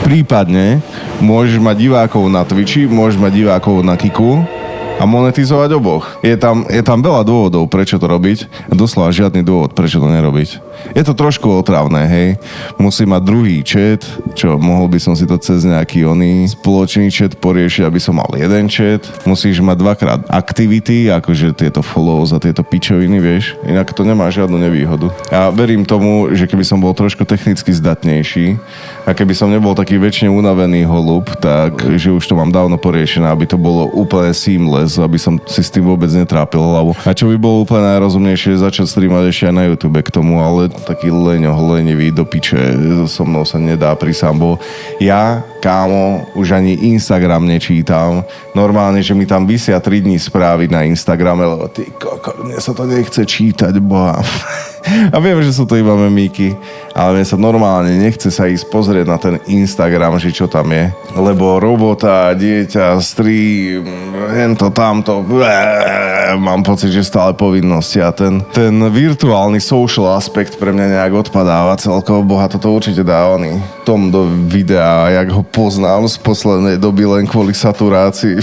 Prípadne môžeš mať divákov na Twitchi, môžeš mať divákov na Kiku a monetizovať oboch. Je tam veľa dôvodov, prečo to robiť a doslova žiadny dôvod, prečo to nerobiť. Je to trošku otravné, hej. Musí mať druhý chat, čo mohol by som si to cez nejaký spoločný chat poriešiť, aby som mal jeden chat. Musíš mať dvakrát activity, akože tieto follows a tieto pičoviny, vieš. Inak to nemá žiadnu nevýhodu. A verím tomu, že keby som bol trošku technicky zdatnejší a keby som nebol taký väčšine unavený holub, tak že už to mám dávno poriešené, aby to bolo úplne seamless, aby som si s tým vôbec netrápil hlavu. A čo by bolo úplne najrozumnejšie, začať streamať ešte aj na YouTube k tomu, ale taký lenivý do piče so mnou sa nedá prísam, bo ja, kámo, už ani Instagram nečítam. Normálne, že mi tam vysia 3 dní správy na Instagrame, lebo ty koko, mne sa to nechce čítať, boha. A viem, že sú to iba memíky, ale mne sa normálne nechce sa ísť pozrieť na ten Instagram, že čo tam je. Lebo robota, dieťa, stream, hento, tamto, mám pocit, že stále povinnosti a ten virtuálny social aspekt pre mňa nejak odpadáva celkovo. Boha, toto určite dá Tom do videa, jak ho poznám z poslednej doby len kvôli saturácii.